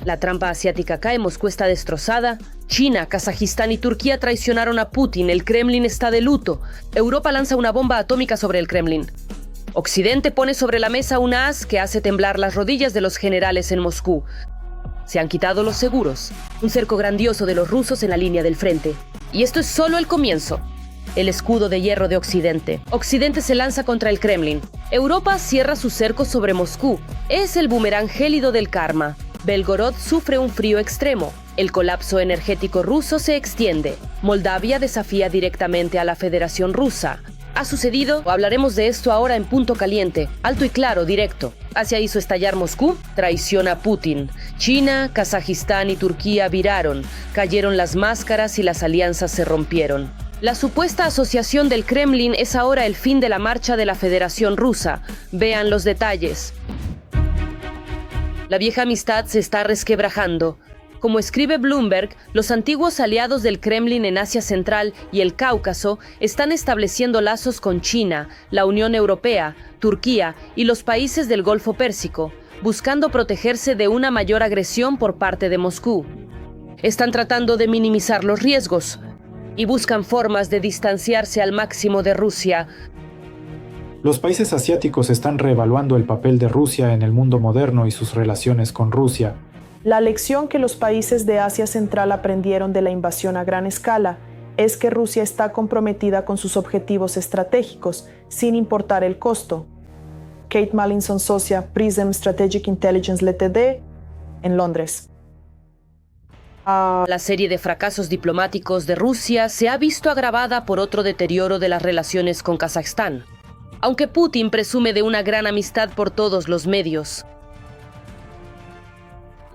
La trampa asiática cae, Moscú está destrozada. China, Kazajistán y Turquía traicionaron a Putin, el Kremlin está de luto. Europa lanza una bomba atómica sobre el Kremlin. Occidente pone sobre la mesa una as que hace temblar las rodillas de los generales en Moscú. Se han quitado los seguros. Un cerco grandioso de los rusos en la línea del frente. Y esto es solo el comienzo. El escudo de hierro de Occidente. Occidente se lanza contra el Kremlin. Europa cierra su cerco sobre Moscú. Es el boomerang gélido del karma. Belgorod sufre un frío extremo. El colapso energético ruso se extiende. Moldavia desafía directamente a la Federación Rusa. ¿Ha sucedido? Hablaremos de esto ahora en Punto Caliente. Alto y claro, directo. Asia hizo estallar Moscú, traiciona a Putin. China, Kazajistán y Turquía viraron. Cayeron las máscaras y las alianzas se rompieron. La supuesta asociación del Kremlin es ahora el fin de la marcha de la Federación Rusa. Vean los detalles. La vieja amistad se está resquebrajando. Como escribe Bloomberg, los antiguos aliados del Kremlin en Asia Central y el Cáucaso están estableciendo lazos con China, la Unión Europea, Turquía y los países del Golfo Pérsico, buscando protegerse de una mayor agresión por parte de Moscú. Están tratando de minimizar los riesgos y buscan formas de distanciarse al máximo de Rusia. Los países asiáticos están reevaluando el papel de Rusia en el mundo moderno y sus relaciones con Rusia. La lección que los países de Asia Central aprendieron de la invasión a gran escala es que Rusia está comprometida con sus objetivos estratégicos, sin importar el costo. Kate Mallinson, socia, Prism Strategic Intelligence Ltd., en Londres. La serie de fracasos diplomáticos de Rusia se ha visto agravada por otro deterioro de las relaciones con Kazajstán. Aunque Putin presume de una gran amistad por todos los medios.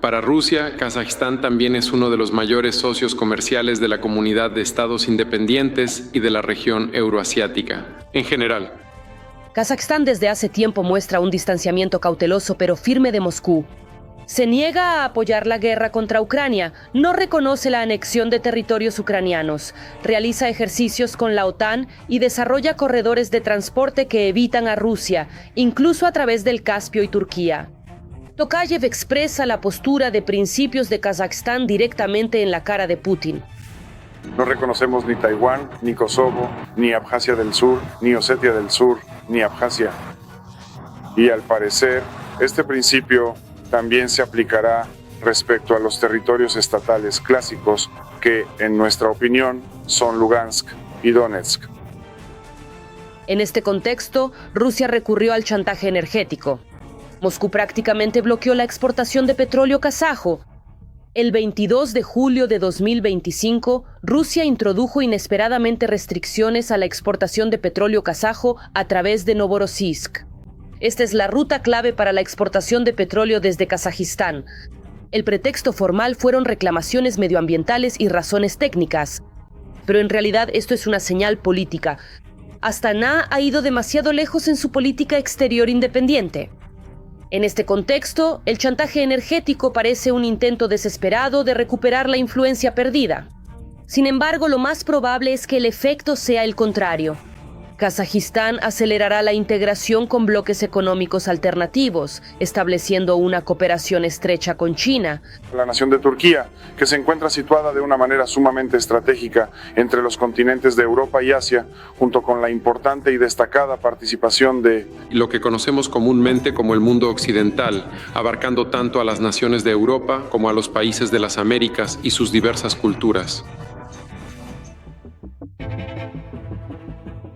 Para Rusia, Kazajistán también es uno de los mayores socios comerciales de la comunidad de estados independientes y de la región euroasiática, en general. Kazajstán desde hace tiempo muestra un distanciamiento cauteloso pero firme de Moscú. Se niega a apoyar la guerra contra Ucrania, no reconoce la anexión de territorios ucranianos, realiza ejercicios con la OTAN y desarrolla corredores de transporte que evitan a Rusia, incluso a través del Caspio y Turquía. Tokayev expresa la postura de principios de Kazajstán directamente en la cara de Putin. No reconocemos ni Taiwán, ni Kosovo, ni Abjasia del Sur, ni Osetia del Sur, ni Abjasia. Y al parecer, este principio también se aplicará respecto a los territorios estatales clásicos que, en nuestra opinión, son Lugansk y Donetsk. En este contexto, Rusia recurrió al chantaje energético. Moscú prácticamente bloqueó la exportación de petróleo kazajo. El 22 de julio de 2025, Rusia introdujo inesperadamente restricciones a la exportación de petróleo kazajo a través de Novorossiysk. Esta es la ruta clave para la exportación de petróleo desde Kazajistán. El pretexto formal fueron reclamaciones medioambientales y razones técnicas. Pero en realidad esto es una señal política. Astana ha ido demasiado lejos en su política exterior independiente. En este contexto, el chantaje energético parece un intento desesperado de recuperar la influencia perdida. Sin embargo, lo más probable es que el efecto sea el contrario. Kazajistán acelerará la integración con bloques económicos alternativos, estableciendo una cooperación estrecha con China. La nación de Turquía, que se encuentra situada de una manera sumamente estratégica entre los continentes de Europa y Asia, junto con la importante y destacada participación de lo que conocemos comúnmente como el mundo occidental, abarcando tanto a las naciones de Europa como a los países de las Américas y sus diversas culturas.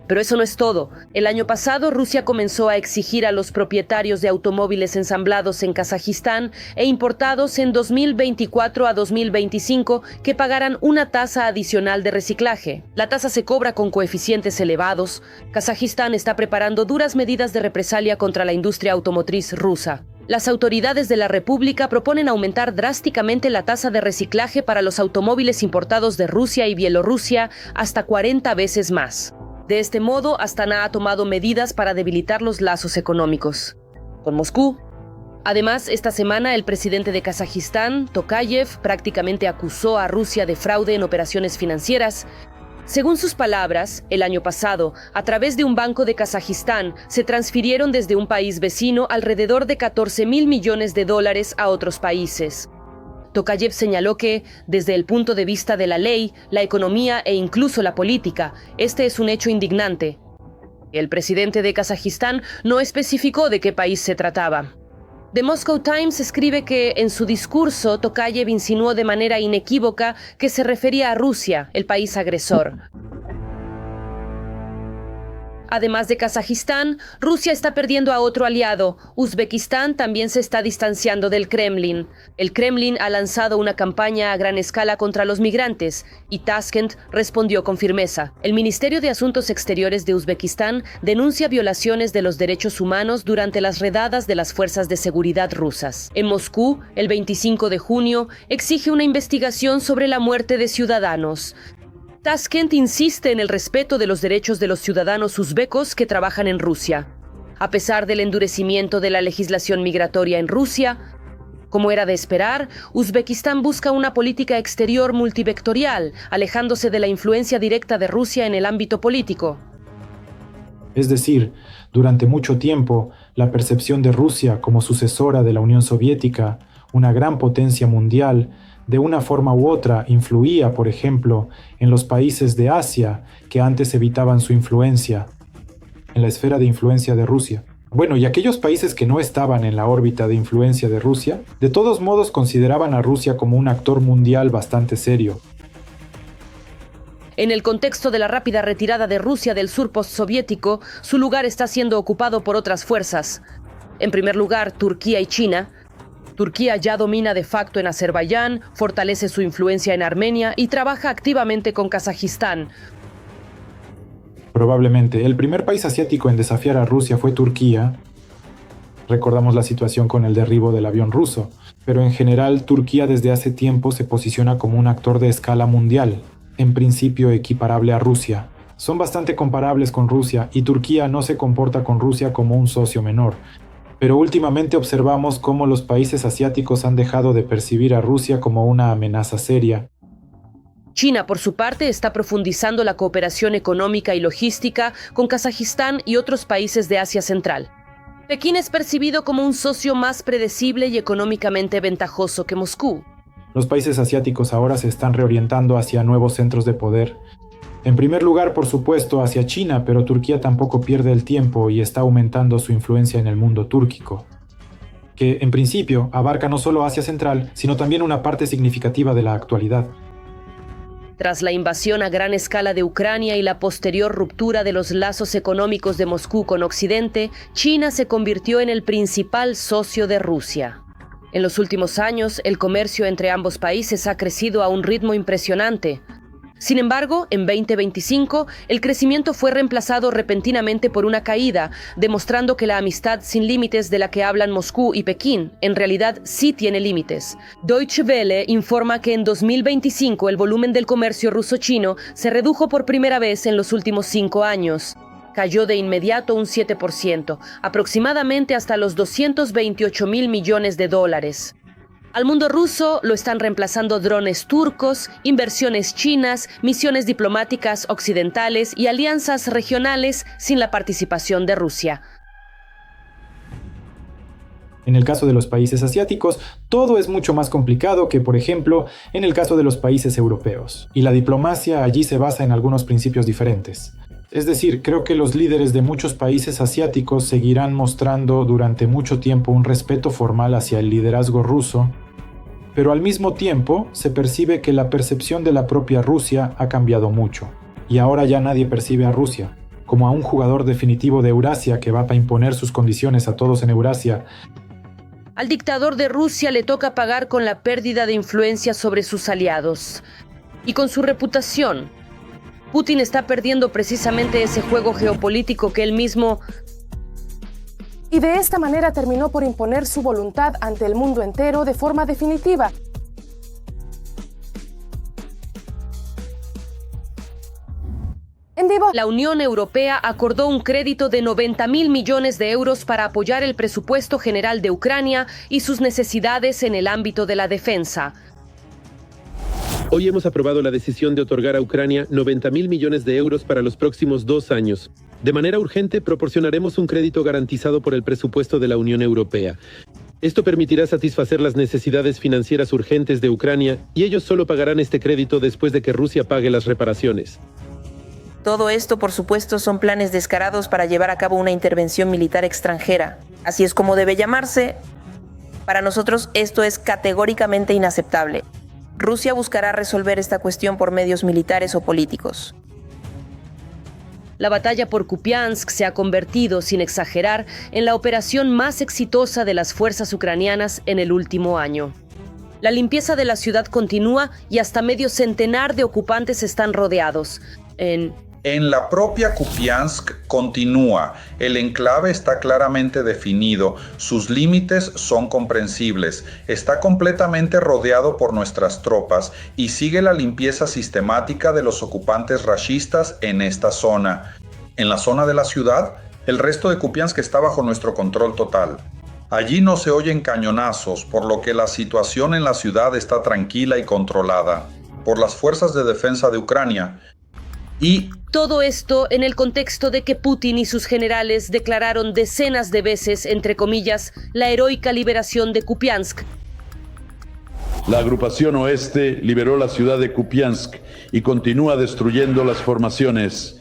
Pero eso no es todo. El año pasado, Rusia comenzó a exigir a los propietarios de automóviles ensamblados en Kazajistán e importados en 2024 a 2025 que pagaran una tasa adicional de reciclaje. La tasa se cobra con coeficientes elevados. Kazajistán está preparando duras medidas de represalia contra la industria automotriz rusa. Las autoridades de la República proponen aumentar drásticamente la tasa de reciclaje para los automóviles importados de Rusia y Bielorrusia hasta 40 veces más. De este modo, Astana ha tomado medidas para debilitar los lazos económicos con Moscú. Además, esta semana el presidente de Kazajistán, Tokayev, prácticamente acusó a Rusia de fraude en operaciones financieras. Según sus palabras, el año pasado, a través de un banco de Kazajistán, se transfirieron desde un país vecino alrededor de $14.000 millones a otros países. Tokayev señaló que, desde el punto de vista de la ley, la economía e incluso la política, este es un hecho indignante. El presidente de Kazajistán no especificó de qué país se trataba. The Moscow Times escribe que, en su discurso, Tokayev insinuó de manera inequívoca que se refería a Rusia, el país agresor. Además de Kazajistán, Rusia está perdiendo a otro aliado. Uzbekistán también se está distanciando del Kremlin. El Kremlin ha lanzado una campaña a gran escala contra los migrantes y Tashkent respondió con firmeza. El Ministerio de Asuntos Exteriores de Uzbekistán denuncia violaciones de los derechos humanos durante las redadas de las fuerzas de seguridad rusas. En Moscú, el 25 de junio, exige una investigación sobre la muerte de ciudadanos. Tashkent insiste en el respeto de los derechos de los ciudadanos uzbecos que trabajan en Rusia. A pesar del endurecimiento de la legislación migratoria en Rusia, como era de esperar, Uzbekistán busca una política exterior multivectorial, alejándose de la influencia directa de Rusia en el ámbito político. Es decir, durante mucho tiempo, la percepción de Rusia como sucesora de la Unión Soviética, una gran potencia mundial, de una forma u otra influía, por ejemplo, en los países de Asia que antes evitaban su influencia, en la esfera de influencia de Rusia. Bueno, y aquellos países que no estaban en la órbita de influencia de Rusia, de todos modos consideraban a Rusia como un actor mundial bastante serio. En el contexto de la rápida retirada de Rusia del sur postsoviético, su lugar está siendo ocupado por otras fuerzas. En primer lugar, Turquía y China. Turquía ya domina de facto en Azerbaiyán, fortalece su influencia en Armenia y trabaja activamente con Kazajistán. Probablemente el primer país asiático en desafiar a Rusia fue Turquía. Recordamos la situación con el derribo del avión ruso, pero en general Turquía desde hace tiempo se posiciona como un actor de escala mundial, en principio equiparable a Rusia. Son bastante comparables con Rusia y Turquía no se comporta con Rusia como un socio menor. Pero últimamente observamos cómo los países asiáticos han dejado de percibir a Rusia como una amenaza seria. China, por su parte, está profundizando la cooperación económica y logística con Kazajistán y otros países de Asia Central. Pekín es percibido como un socio más predecible y económicamente ventajoso que Moscú. Los países asiáticos ahora se están reorientando hacia nuevos centros de poder. En primer lugar, por supuesto, hacia China, pero Turquía tampoco pierde el tiempo y está aumentando su influencia en el mundo túrquico, que en principio abarca no solo Asia Central, sino también una parte significativa de la actualidad. Tras la invasión a gran escala de Ucrania y la posterior ruptura de los lazos económicos de Moscú con Occidente, China se convirtió en el principal socio de Rusia. En los últimos años, el comercio entre ambos países ha crecido a un ritmo impresionante. Sin embargo, en 2025, el crecimiento fue reemplazado repentinamente por una caída, demostrando que la amistad sin límites de la que hablan Moscú y Pekín, en realidad sí tiene límites. Deutsche Welle informa que en 2025 el volumen del comercio ruso-chino se redujo por primera vez en los últimos 5 años. Cayó de inmediato un 7%, aproximadamente hasta los 228.000 millones de dólares. Al mundo ruso lo están reemplazando drones turcos, inversiones chinas, misiones diplomáticas occidentales y alianzas regionales sin la participación de Rusia. En el caso de los países asiáticos, todo es mucho más complicado que, por ejemplo, en el caso de los países europeos, y la diplomacia allí se basa en algunos principios diferentes. Es decir, creo que los líderes de muchos países asiáticos seguirán mostrando durante mucho tiempo un respeto formal hacia el liderazgo ruso, pero al mismo tiempo se percibe que la percepción de la propia Rusia ha cambiado mucho, y ahora ya nadie percibe a Rusia como a un jugador definitivo de Eurasia que va a imponer sus condiciones a todos en Eurasia. Al dictador de Rusia le toca pagar con la pérdida de influencia sobre sus aliados y con su reputación. Putin está perdiendo precisamente ese juego geopolítico que él mismo... Y de esta manera terminó por imponer su voluntad ante el mundo entero de forma definitiva. En vivo. La Unión Europea acordó un crédito de 90.000 millones de euros para apoyar el presupuesto general de Ucrania y sus necesidades en el ámbito de la defensa. Hoy hemos aprobado la decisión de otorgar a Ucrania 90.000 millones de euros para los próximos 2 años. De manera urgente, proporcionaremos un crédito garantizado por el presupuesto de la Unión Europea. Esto permitirá satisfacer las necesidades financieras urgentes de Ucrania y ellos solo pagarán este crédito después de que Rusia pague las reparaciones. Todo esto, por supuesto, son planes descarados para llevar a cabo una intervención militar extranjera. Así es como debe llamarse. Para nosotros esto es categóricamente inaceptable. Rusia buscará resolver esta cuestión por medios militares o políticos. La batalla por Kupiansk se ha convertido, sin exagerar, en la operación más exitosa de las fuerzas ucranianas en el último año. La limpieza de la ciudad continúa y hasta medio centenar de ocupantes están rodeados. En la propia Kupiansk continúa. El enclave está claramente definido, sus límites son comprensibles, está completamente rodeado por nuestras tropas y sigue la limpieza sistemática de los ocupantes rashistas en esta zona. En la zona de la ciudad, el resto de Kupiansk está bajo nuestro control total. Allí no se oyen cañonazos, por lo que la situación en la ciudad está tranquila y controlada por las fuerzas de defensa de Ucrania. Y todo esto en el contexto de que Putin y sus generales declararon decenas de veces, entre comillas, la heroica liberación de Kupiansk. La agrupación oeste liberó la ciudad de Kupiansk y continúa destruyendo las formaciones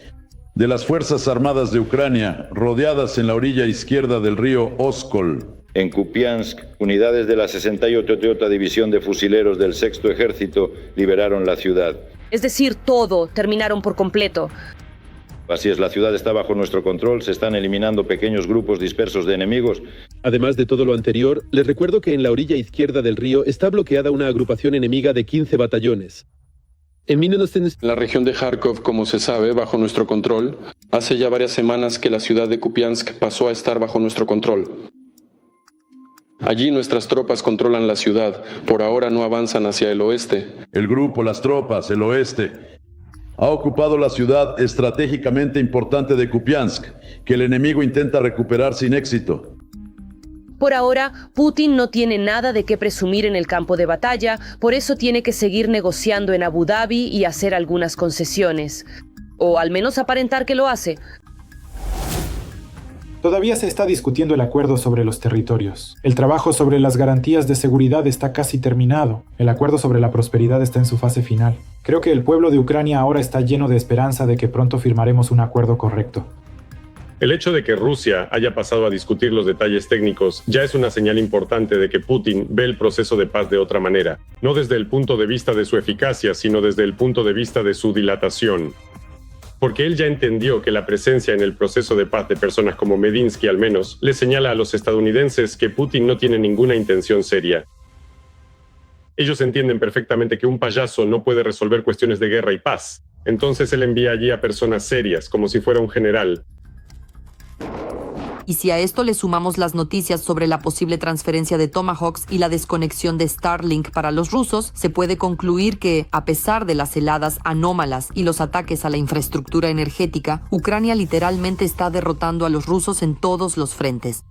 de las Fuerzas Armadas de Ucrania, rodeadas en la orilla izquierda del río Oskol. En Kupiansk, unidades de la 68ª División de Fusileros del Sexto Ejército liberaron la ciudad. Es decir, todo, terminaron por completo. Así es, la ciudad está bajo nuestro control, se están eliminando pequeños grupos dispersos de enemigos. Además de todo lo anterior, les recuerdo que en la orilla izquierda del río está bloqueada una agrupación enemiga de 15 batallones. La región de Kharkov, como se sabe, bajo nuestro control. Hace ya varias semanas que la ciudad de Kupiansk pasó a estar bajo nuestro control. Allí nuestras tropas controlan la ciudad. Por ahora no avanzan hacia el oeste. El grupo, las tropas, el oeste, ha ocupado la ciudad estratégicamente importante de Kupiansk, que el enemigo intenta recuperar sin éxito. Por ahora, Putin no tiene nada de qué presumir en el campo de batalla, por eso tiene que seguir negociando en Abu Dhabi y hacer algunas concesiones. O al menos aparentar que lo hace. Todavía se está discutiendo el acuerdo sobre los territorios. El trabajo sobre las garantías de seguridad está casi terminado. El acuerdo sobre la prosperidad está en su fase final. Creo que el pueblo de Ucrania ahora está lleno de esperanza de que pronto firmaremos un acuerdo correcto. El hecho de que Rusia haya pasado a discutir los detalles técnicos ya es una señal importante de que Putin ve el proceso de paz de otra manera, no desde el punto de vista de su eficacia, sino desde el punto de vista de su dilatación. Porque él ya entendió que la presencia en el proceso de paz de personas como Medinsky, al menos, le señala a los estadounidenses que Putin no tiene ninguna intención seria. Ellos entienden perfectamente que un payaso no puede resolver cuestiones de guerra y paz. Entonces él envía allí a personas serias, como si fuera un general. Y si a esto le sumamos las noticias sobre la posible transferencia de Tomahawks y la desconexión de Starlink para los rusos, se puede concluir que, a pesar de las heladas anómalas y los ataques a la infraestructura energética, Ucrania literalmente está derrotando a los rusos en todos los frentes.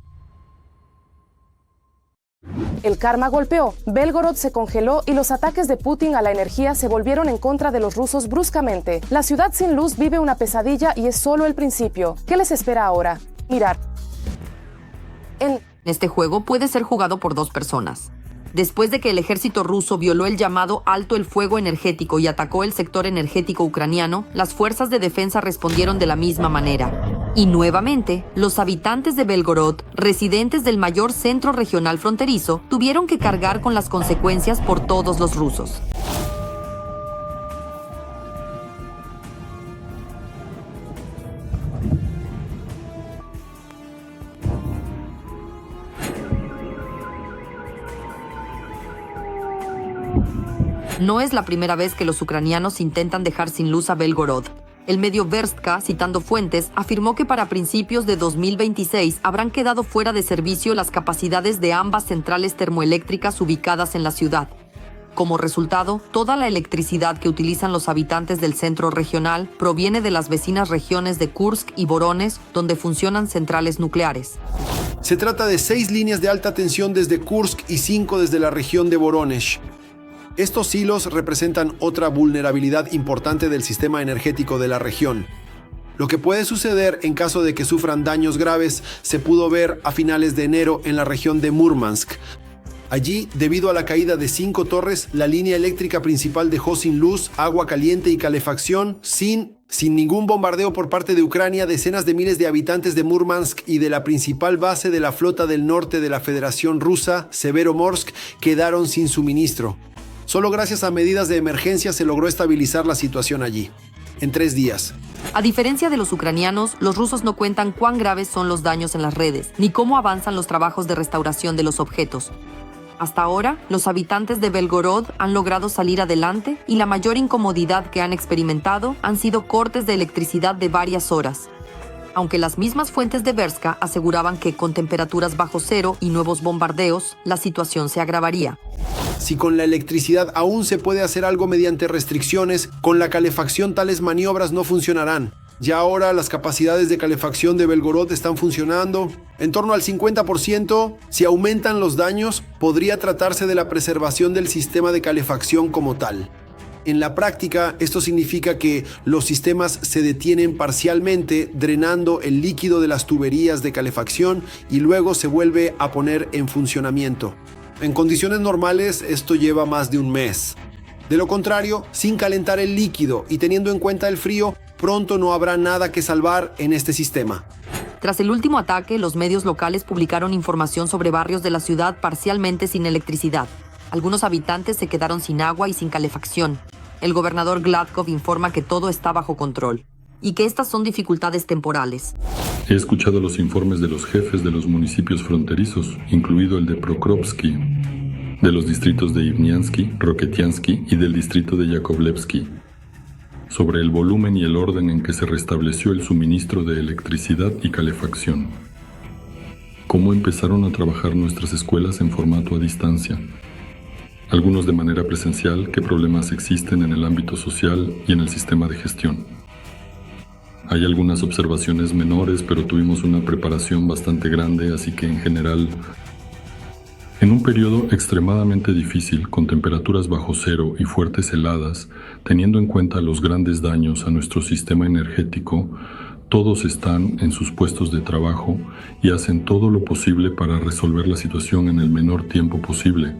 El karma golpeó, Belgorod se congeló y los ataques de Putin a la energía se volvieron en contra de los rusos bruscamente. La ciudad sin luz vive una pesadilla y es solo el principio. ¿Qué les espera ahora? Mirar. Este juego puede ser jugado por dos personas. Después de que el ejército ruso violó el llamado alto el fuego energético y atacó el sector energético ucraniano, las fuerzas de defensa respondieron de la misma manera. Y nuevamente, los habitantes de Belgorod, residentes del mayor centro regional fronterizo, tuvieron que cargar con las consecuencias por todos los rusos. No es la primera vez que los ucranianos intentan dejar sin luz a Belgorod. El medio Verstka, citando fuentes, afirmó que para principios de 2026 habrán quedado fuera de servicio las capacidades de ambas centrales termoeléctricas ubicadas en la ciudad. Como resultado, toda la electricidad que utilizan los habitantes del centro regional proviene de las vecinas regiones de Kursk y Voronezh, donde funcionan centrales nucleares. Se trata de 6 líneas de alta tensión desde Kursk y 5 desde la región de Voronezh. Estos hilos representan otra vulnerabilidad importante del sistema energético de la región. Lo que puede suceder en caso de que sufran daños graves se pudo ver a finales de enero en la región de Murmansk. Allí, debido a la caída de 5 torres, la línea eléctrica principal dejó sin luz, agua caliente y calefacción, sin ningún bombardeo por parte de Ucrania. Decenas de miles de habitantes de Murmansk y de la principal base de la flota del norte de la Federación Rusa, Severomorsk, quedaron sin suministro. Solo gracias a medidas de emergencia se logró estabilizar la situación allí. En 3 días. A diferencia de los ucranianos, los rusos no cuentan cuán graves son los daños en las redes, ni cómo avanzan los trabajos de restauración de los objetos. Hasta ahora, los habitantes de Belgorod han logrado salir adelante y la mayor incomodidad que han experimentado han sido cortes de electricidad de varias horas. Aunque las mismas fuentes de Berska aseguraban que con temperaturas bajo cero y nuevos bombardeos, la situación se agravaría. Si con la electricidad aún se puede hacer algo mediante restricciones, con la calefacción tales maniobras no funcionarán. Ya ahora las capacidades de calefacción de Belgorod están funcionando en torno al 50%. Si aumentan los daños, podría tratarse de la preservación del sistema de calefacción como tal. En la práctica, esto significa que los sistemas se detienen parcialmente, drenando el líquido de las tuberías de calefacción y luego se vuelve a poner en funcionamiento. En condiciones normales, esto lleva más de un mes. De lo contrario, sin calentar el líquido y teniendo en cuenta el frío, pronto no habrá nada que salvar en este sistema. Tras el último ataque, los medios locales publicaron información sobre barrios de la ciudad parcialmente sin electricidad. Algunos habitantes se quedaron sin agua y sin calefacción. El gobernador Gladkov informa que todo está bajo control y que estas son dificultades temporales. He escuchado los informes de los jefes de los municipios fronterizos, incluido el de Prokropsky, de los distritos de Ivniansky, Roketiansky y del distrito de Yakovlevsky, sobre el volumen y el orden en que se restableció el suministro de electricidad y calefacción. Cómo empezaron a trabajar nuestras escuelas en formato a distancia. Algunos de manera presencial, qué problemas existen en el ámbito social y en el sistema de gestión. Hay algunas observaciones menores, pero tuvimos una preparación bastante grande, así que en general, en un periodo extremadamente difícil, con temperaturas bajo cero y fuertes heladas, teniendo en cuenta los grandes daños a nuestro sistema energético, todos están en sus puestos de trabajo y hacen todo lo posible para resolver la situación en el menor tiempo posible.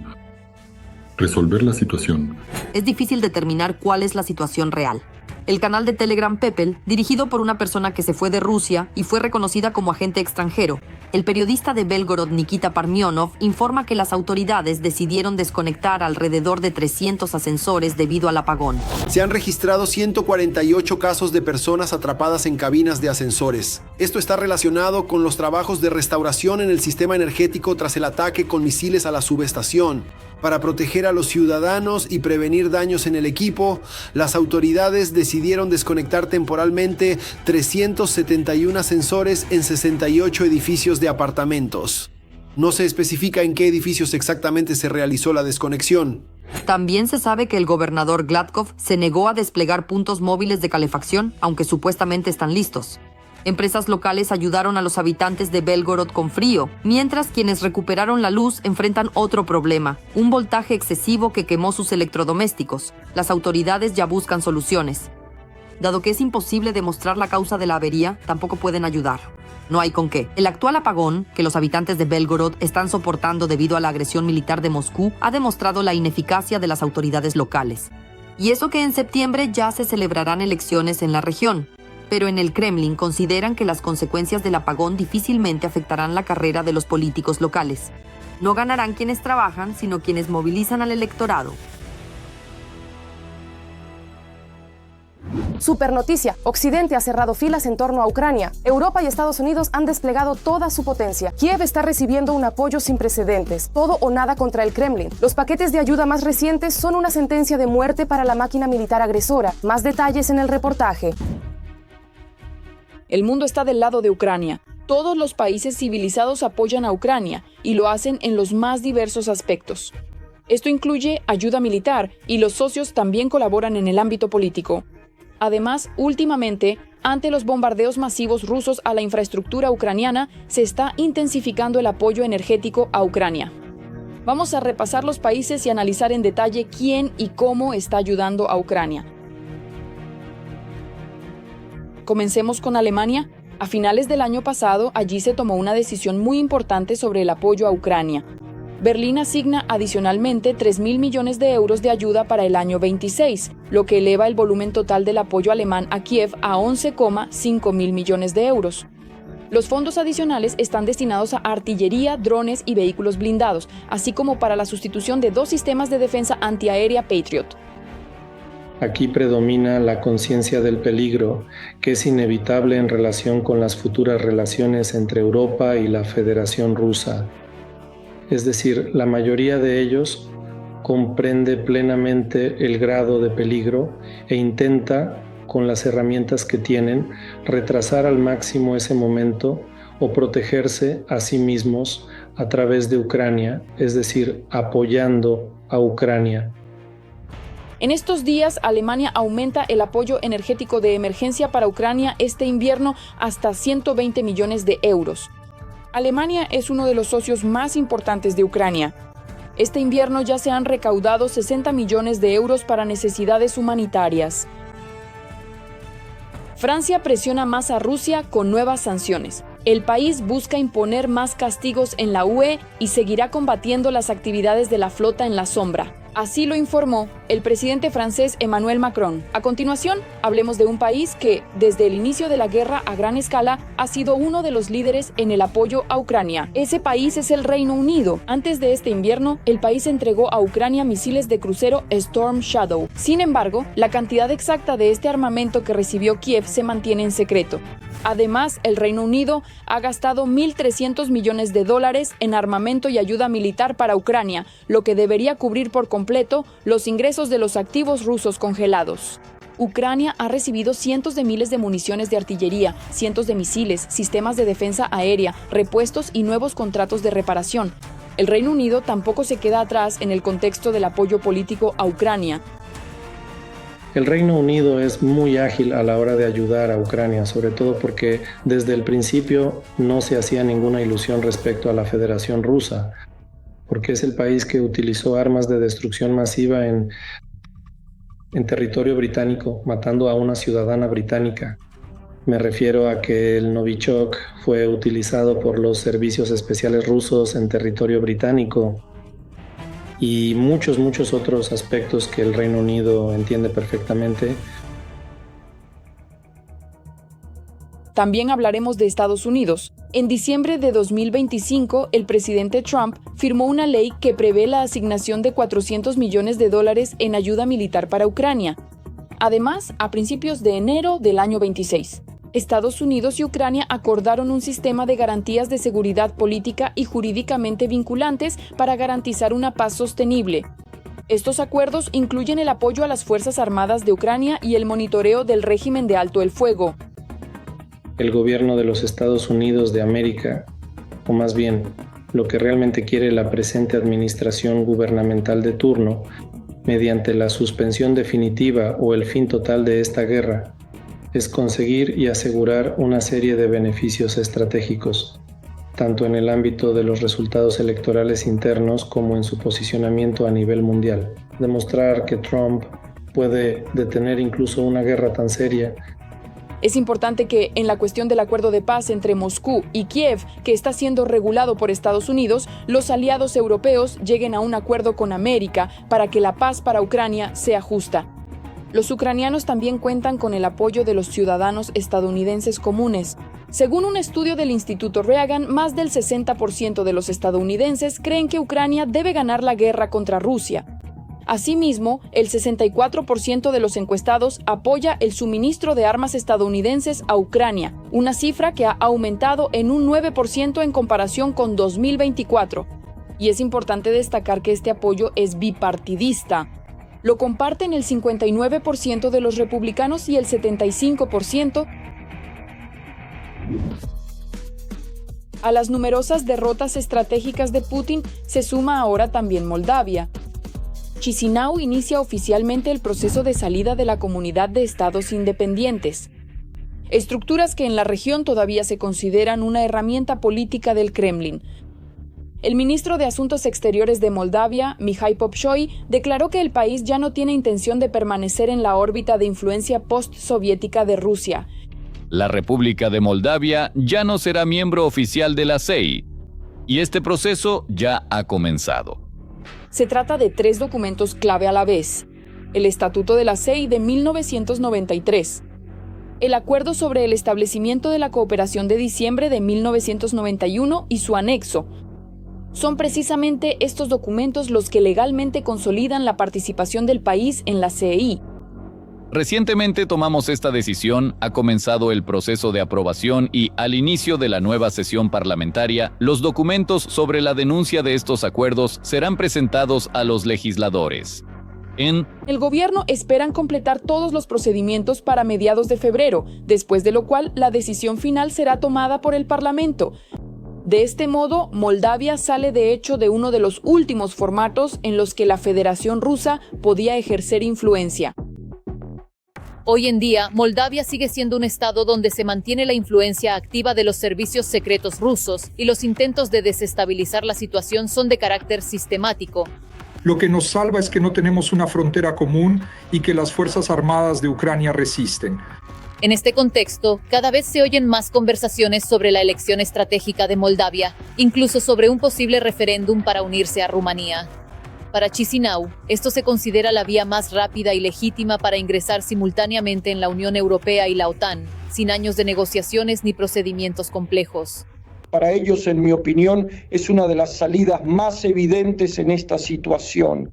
Resolver la situación. Es difícil determinar cuál es la situación real. El canal de Telegram Pepel, dirigido por una persona que se fue de Rusia y fue reconocida como agente extranjero, el periodista de Belgorod Nikita Parmionov informa que las autoridades decidieron desconectar alrededor de 300 ascensores debido al apagón. Se han registrado 148 casos de personas atrapadas en cabinas de ascensores. Esto está relacionado con los trabajos de restauración en el sistema energético tras el ataque con misiles a la subestación. Para proteger a los ciudadanos y prevenir daños en el equipo, las autoridades decidieron desconectar temporalmente 371 ascensores en 68 edificios de apartamentos. No se especifica en qué edificios exactamente se realizó la desconexión. También se sabe que el gobernador Gladkov se negó a desplegar puntos móviles de calefacción, aunque supuestamente están listos. Empresas locales ayudaron a los habitantes de Belgorod con frío, mientras quienes recuperaron la luz enfrentan otro problema, un voltaje excesivo que quemó sus electrodomésticos. Las autoridades ya buscan soluciones. Dado que es imposible demostrar la causa de la avería, tampoco pueden ayudar. No hay con qué. El actual apagón, que los habitantes de Belgorod están soportando debido a la agresión militar de Moscú, ha demostrado la ineficacia de las autoridades locales. Y eso que en septiembre ya se celebrarán elecciones en la región. Pero en el Kremlin consideran que las consecuencias del apagón difícilmente afectarán la carrera de los políticos locales. No ganarán quienes trabajan, sino quienes movilizan al electorado. Supernoticia. Occidente ha cerrado filas en torno a Ucrania. Europa y Estados Unidos han desplegado toda su potencia. Kiev está recibiendo un apoyo sin precedentes. Todo o nada contra el Kremlin. Los paquetes de ayuda más recientes son una sentencia de muerte para la máquina militar agresora. Más detalles en el reportaje. El mundo está del lado de Ucrania. Todos los países civilizados apoyan a Ucrania y lo hacen en los más diversos aspectos. Esto incluye ayuda militar y los socios también colaboran en el ámbito político. Además, últimamente, ante los bombardeos masivos rusos a la infraestructura ucraniana, se está intensificando el apoyo energético a Ucrania. Vamos a repasar los países y analizar en detalle quién y cómo está ayudando a Ucrania. Comencemos con Alemania. A finales del año pasado, allí se tomó una decisión muy importante sobre el apoyo a Ucrania. Berlín asigna adicionalmente 3.000 millones de euros de ayuda para el año 26, lo que eleva el volumen total del apoyo alemán a Kiev a 11,5 mil millones de euros. Los fondos adicionales están destinados a artillería, drones y vehículos blindados, así como para la sustitución de 2 sistemas de defensa antiaérea Patriot. Aquí predomina la conciencia del peligro, que es inevitable en relación con las futuras relaciones entre Europa y la Federación Rusa. Es decir, la mayoría de ellos comprende plenamente el grado de peligro e intenta, con las herramientas que tienen, retrasar al máximo ese momento o protegerse a sí mismos a través de Ucrania, es decir, apoyando a Ucrania. En estos días, Alemania aumenta el apoyo energético de emergencia para Ucrania este invierno hasta 120 millones de euros. Alemania es uno de los socios más importantes de Ucrania. Este invierno ya se han recaudado 60 millones de euros para necesidades humanitarias. Francia presiona más a Rusia con nuevas sanciones. El país busca imponer más castigos en la UE y seguirá combatiendo las actividades de la flota en la sombra. Así lo informó el presidente francés Emmanuel Macron. A continuación, hablemos de un país que, desde el inicio de la guerra a gran escala, ha sido uno de los líderes en el apoyo a Ucrania. Ese país es el Reino Unido. Antes de este invierno, el país entregó a Ucrania misiles de crucero Storm Shadow. Sin embargo, la cantidad exacta de este armamento que recibió Kiev se mantiene en secreto. Además, el Reino Unido ha gastado 1.300 millones de dólares en armamento y ayuda militar para Ucrania, lo que debería cubrir por completo los ingresos de los activos rusos congelados. Ucrania ha recibido cientos de miles de municiones de artillería, cientos de misiles, sistemas de defensa aérea, repuestos y nuevos contratos de reparación. El Reino Unido tampoco se queda atrás en el contexto del apoyo político a Ucrania. El Reino Unido es muy ágil a la hora de ayudar a Ucrania, sobre todo porque desde el principio no se hacía ninguna ilusión respecto a la Federación Rusa, porque es el país que utilizó armas de destrucción masiva en territorio británico, matando a una ciudadana británica. Me refiero a que el Novichok fue utilizado por los servicios especiales rusos en territorio británico, y muchos otros aspectos que el Reino Unido entiende perfectamente. También hablaremos de Estados Unidos. En diciembre de 2025, el presidente Trump firmó una ley que prevé la asignación de $400 millones en ayuda militar para Ucrania. Además, a principios de enero del año 26, Estados Unidos y Ucrania acordaron un sistema de garantías de seguridad política y jurídicamente vinculantes para garantizar una paz sostenible. Estos acuerdos incluyen el apoyo a las Fuerzas Armadas de Ucrania y el monitoreo del régimen de alto el fuego. El gobierno de los Estados Unidos de América, o más bien, lo que realmente quiere la presente administración gubernamental de turno, mediante la suspensión definitiva o el fin total de esta guerra, es conseguir y asegurar una serie de beneficios estratégicos, tanto en el ámbito de los resultados electorales internos como en su posicionamiento a nivel mundial. Demostrar que Trump puede detener incluso una guerra tan seria. Es importante que, en la cuestión del acuerdo de paz entre Moscú y Kiev, que está siendo regulado por Estados Unidos, los aliados europeos lleguen a un acuerdo con América para que la paz para Ucrania sea justa. Los ucranianos también cuentan con el apoyo de los ciudadanos estadounidenses comunes. Según un estudio del Instituto Reagan, más del 60% de los estadounidenses creen que Ucrania debe ganar la guerra contra Rusia. Asimismo, el 64% de los encuestados apoya el suministro de armas estadounidenses a Ucrania, una cifra que ha aumentado en un 9% en comparación con 2024. Y es importante destacar que este apoyo es bipartidista. Lo comparten el 59% de los republicanos y el 75%. A las numerosas derrotas estratégicas de Putin se suma ahora también Moldavia. Chisinau inicia oficialmente el proceso de salida de la Comunidad de Estados Independientes, estructuras que en la región todavía se consideran una herramienta política del Kremlin. El ministro de Asuntos Exteriores de Moldavia, Mihai Popșoi, declaró que el país ya no tiene intención de permanecer en la órbita de influencia post-soviética de Rusia. La República de Moldavia ya no será miembro oficial de la CEI, y este proceso ya ha comenzado. Se trata de 3 documentos clave a la vez: el Estatuto de la CEI de 1993, el Acuerdo sobre el Establecimiento de la Cooperación de diciembre de 1991 y su anexo. Son precisamente estos documentos los que legalmente consolidan la participación del país en la CEI. Recientemente tomamos esta decisión, ha comenzado el proceso de aprobación y, al inicio de la nueva sesión parlamentaria, los documentos sobre la denuncia de estos acuerdos serán presentados a los legisladores. El gobierno esperan completar todos los procedimientos para mediados de febrero, después de lo cual la decisión final será tomada por el Parlamento. De este modo, Moldavia sale de hecho de uno de los últimos formatos en los que la Federación Rusa podía ejercer influencia. Hoy en día, Moldavia sigue siendo un estado donde se mantiene la influencia activa de los servicios secretos rusos y los intentos de desestabilizar la situación son de carácter sistemático. Lo que nos salva es que no tenemos una frontera común y que las Fuerzas Armadas de Ucrania resisten. En este contexto, cada vez se oyen más conversaciones sobre la elección estratégica de Moldavia, incluso sobre un posible referéndum para unirse a Rumanía. Para Chisinau, esto se considera la vía más rápida y legítima para ingresar simultáneamente en la Unión Europea y la OTAN, sin años de negociaciones ni procedimientos complejos. Para ellos, en mi opinión, es una de las salidas más evidentes en esta situación.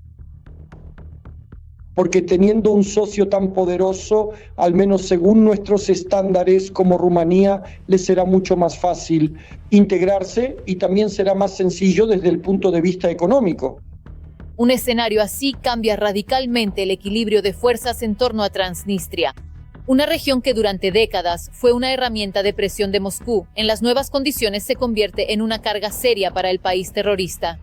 Porque teniendo un socio tan poderoso, al menos según nuestros estándares como Rumanía, les será mucho más fácil integrarse y también será más sencillo desde el punto de vista económico. Un escenario así cambia radicalmente el equilibrio de fuerzas en torno a Transnistria. Una región que durante décadas fue una herramienta de presión de Moscú, en las nuevas condiciones se convierte en una carga seria para el país terrorista.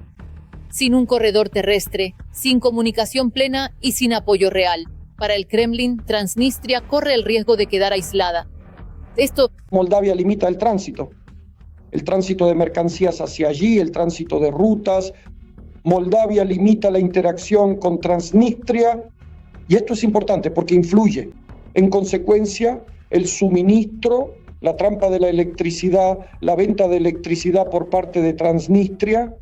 Sin un corredor terrestre, sin comunicación plena y sin apoyo real. Para el Kremlin, Transnistria corre el riesgo de quedar aislada. Moldavia limita el tránsito de mercancías hacia allí, el tránsito de rutas. Moldavia limita la interacción con Transnistria y esto es importante porque influye. En consecuencia, el suministro, la trampa de la electricidad, la venta de electricidad por parte de Transnistria,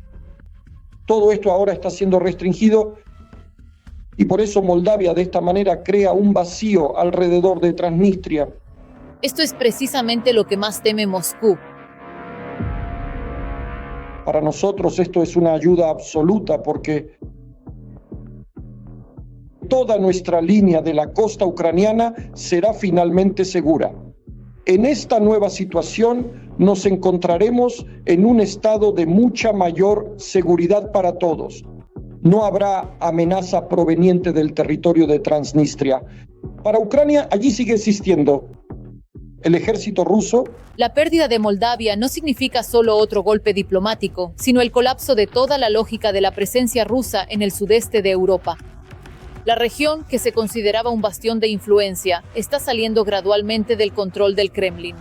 todo esto ahora está siendo restringido y por eso Moldavia de esta manera crea un vacío alrededor de Transnistria. Esto es precisamente lo que más teme Moscú. Para nosotros esto es una ayuda absoluta porque toda nuestra línea de la costa ucraniana será finalmente segura. En esta nueva situación nos encontraremos en un estado de mucha mayor seguridad para todos. No habrá amenaza proveniente del territorio de Transnistria. Para Ucrania, allí sigue existiendo el ejército ruso. La pérdida de Moldavia no significa solo otro golpe diplomático, sino el colapso de toda la lógica de la presencia rusa en el sudeste de Europa. La región, que se consideraba un bastión de influencia, está saliendo gradualmente del control del Kremlin.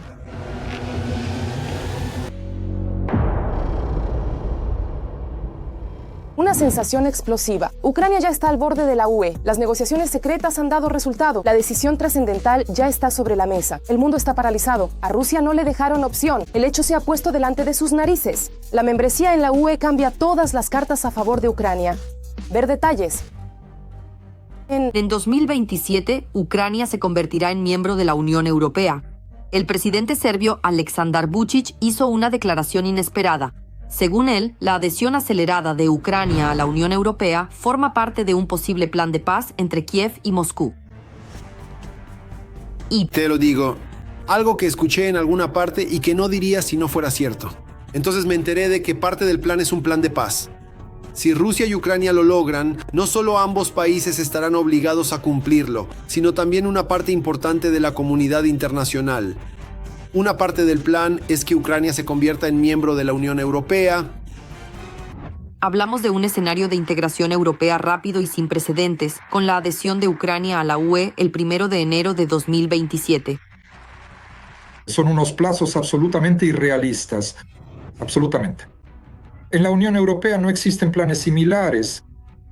Una sensación explosiva. Ucrania ya está al borde de la UE. Las negociaciones secretas han dado resultado. La decisión trascendental ya está sobre la mesa. El mundo está paralizado. A Rusia no le dejaron opción. El hecho se ha puesto delante de sus narices. La membresía en la UE cambia todas las cartas a favor de Ucrania. Ver detalles. En 2027, Ucrania se convertirá en miembro de la Unión Europea. El presidente serbio Aleksandar Vučić hizo una declaración inesperada. Según él, la adhesión acelerada de Ucrania a la Unión Europea forma parte de un posible plan de paz entre Kiev y Moscú. Y te lo digo, algo que escuché en alguna parte y que no diría si no fuera cierto. Entonces me enteré de que parte del plan es un plan de paz. Si Rusia y Ucrania lo logran, no solo ambos países estarán obligados a cumplirlo, sino también una parte importante de la comunidad internacional. Una parte del plan es que Ucrania se convierta en miembro de la Unión Europea. Hablamos de un escenario de integración europea rápido y sin precedentes, con la adhesión de Ucrania a la UE el 1 de enero de 2027. Son unos plazos absolutamente irrealistas, absolutamente. En la Unión Europea no existen planes similares.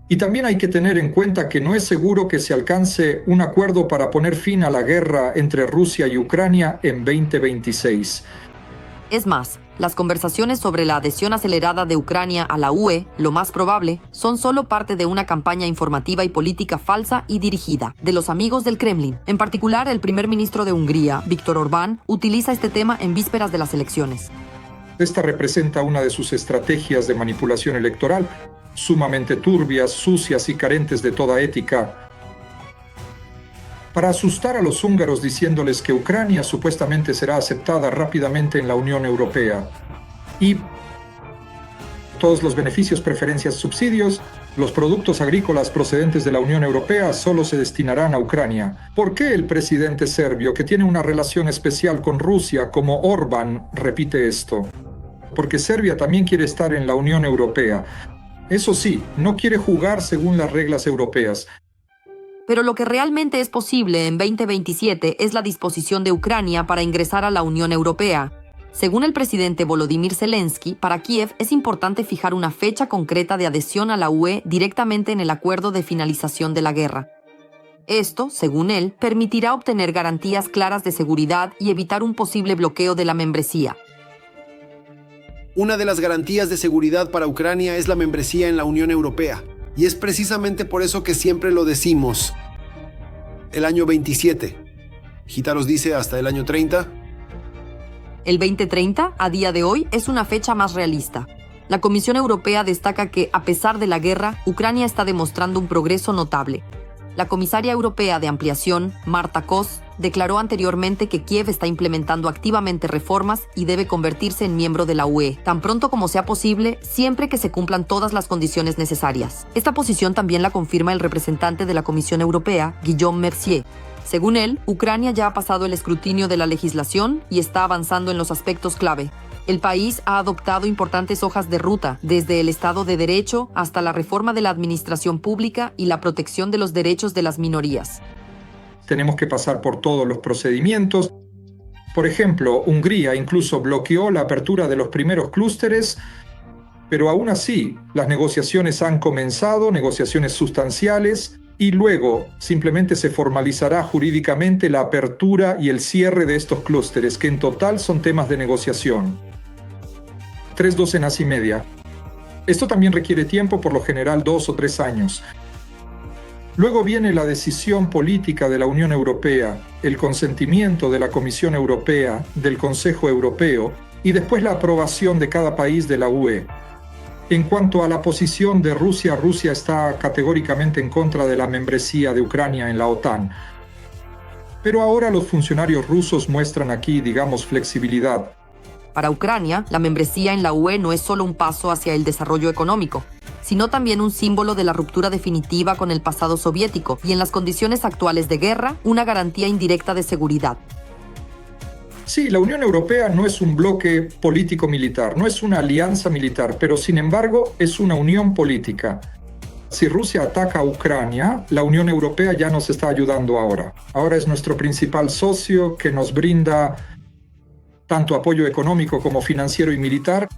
Y también hay que tener en cuenta que no es seguro que se alcance un acuerdo para poner fin a la guerra entre Rusia y Ucrania en 2026. Es más, las conversaciones sobre la adhesión acelerada de Ucrania a la UE, lo más probable, son solo parte de una campaña informativa y política falsa y dirigida de los amigos del Kremlin. En particular, el primer ministro de Hungría, Viktor Orbán, utiliza este tema en vísperas de las elecciones. Esta representa una de sus estrategias de manipulación electoral, sumamente turbias, sucias y carentes de toda ética, para asustar a los húngaros diciéndoles que Ucrania supuestamente será aceptada rápidamente en la Unión Europea. Y todos los beneficios, preferencias, subsidios, los productos agrícolas procedentes de la Unión Europea solo se destinarán a Ucrania. ¿Por qué el presidente serbio, que tiene una relación especial con Rusia, como Orbán, repite esto? Porque Serbia también quiere estar en la Unión Europea. Eso sí, no quiere jugar según las reglas europeas. Pero lo que realmente es posible en 2027 es la disposición de Ucrania para ingresar a la Unión Europea. Según el presidente Volodymyr Zelensky, para Kiev es importante fijar una fecha concreta de adhesión a la UE directamente en el acuerdo de finalización de la guerra. Esto, según él, permitirá obtener garantías claras de seguridad y evitar un posible bloqueo de la membresía. Una de las garantías de seguridad para Ucrania es la membresía en la Unión Europea. Y es precisamente por eso que siempre lo decimos. El año 27. Gitaros dice hasta el año 30. El 2030, a día de hoy, es una fecha más realista. La Comisión Europea destaca que, a pesar de la guerra, Ucrania está demostrando un progreso notable. La comisaria europea de ampliación, Marta Kos, declaró anteriormente que Kiev está implementando activamente reformas y debe convertirse en miembro de la UE, tan pronto como sea posible, siempre que se cumplan todas las condiciones necesarias. Esta posición también la confirma el representante de la Comisión Europea, Guillaume Mercier. Según él, Ucrania ya ha pasado el escrutinio de la legislación y está avanzando en los aspectos clave. El país ha adoptado importantes hojas de ruta, desde el Estado de Derecho hasta la reforma de la administración pública y la protección de los derechos de las minorías. Tenemos que pasar por todos los procedimientos. Por ejemplo, Hungría incluso bloqueó la apertura de los primeros clústeres, pero aún así las negociaciones han comenzado, negociaciones sustanciales, y luego simplemente se formalizará jurídicamente la apertura y el cierre de estos clústeres, que en total son temas de negociación. 3 docenas y media. Esto también requiere tiempo, por lo general 2 o 3 años. Luego viene la decisión política de la Unión Europea, el consentimiento de la Comisión Europea, del Consejo Europeo y después la aprobación de cada país de la UE. En cuanto a la posición de Rusia, Rusia está categóricamente en contra de la membresía de Ucrania en la OTAN. Pero ahora los funcionarios rusos muestran aquí, digamos, flexibilidad. Para Ucrania, la membresía en la UE no es solo un paso hacia el desarrollo económico, sino también un símbolo de la ruptura definitiva con el pasado soviético y, en las condiciones actuales de guerra, una garantía indirecta de seguridad. Sí, la Unión Europea no es un bloque político-militar, no es una alianza militar, pero sin embargo es una unión política. Si Rusia ataca a Ucrania, la Unión Europea ya nos está ayudando ahora. Ahora es nuestro principal socio que nos brinda tanto apoyo económico como financiero y militar,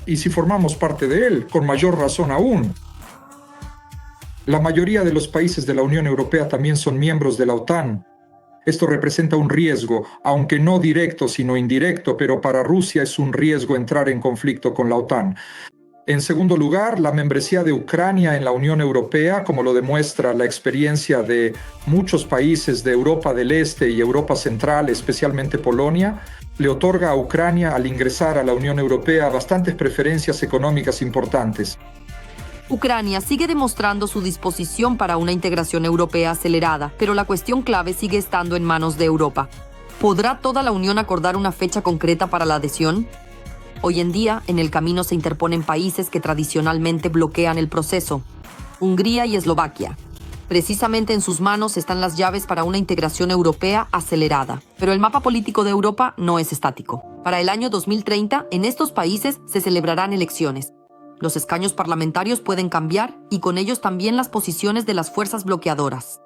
y si formamos parte de él, con mayor razón aún. La mayoría de los países de la Unión Europea también son miembros de la OTAN. Esto representa un riesgo, aunque no directo sino indirecto, pero para Rusia es un riesgo entrar en conflicto con la OTAN. En segundo lugar, la membresía de Ucrania en la Unión Europea, como lo demuestra la experiencia de muchos países de Europa del Este y Europa Central, especialmente Polonia, le otorga a Ucrania, al ingresar a la Unión Europea, bastantes preferencias económicas importantes. Ucrania sigue demostrando su disposición para una integración europea acelerada, pero la cuestión clave sigue estando en manos de Europa. ¿Podrá toda la Unión acordar una fecha concreta para la adhesión? Hoy en día, en el camino se interponen países que tradicionalmente bloquean el proceso: Hungría y Eslovaquia. Precisamente en sus manos están las llaves para una integración europea acelerada. Pero el mapa político de Europa no es estático. Para el año 2030, en estos países se celebrarán elecciones. Los escaños parlamentarios pueden cambiar y con ellos también las posiciones de las fuerzas bloqueadoras.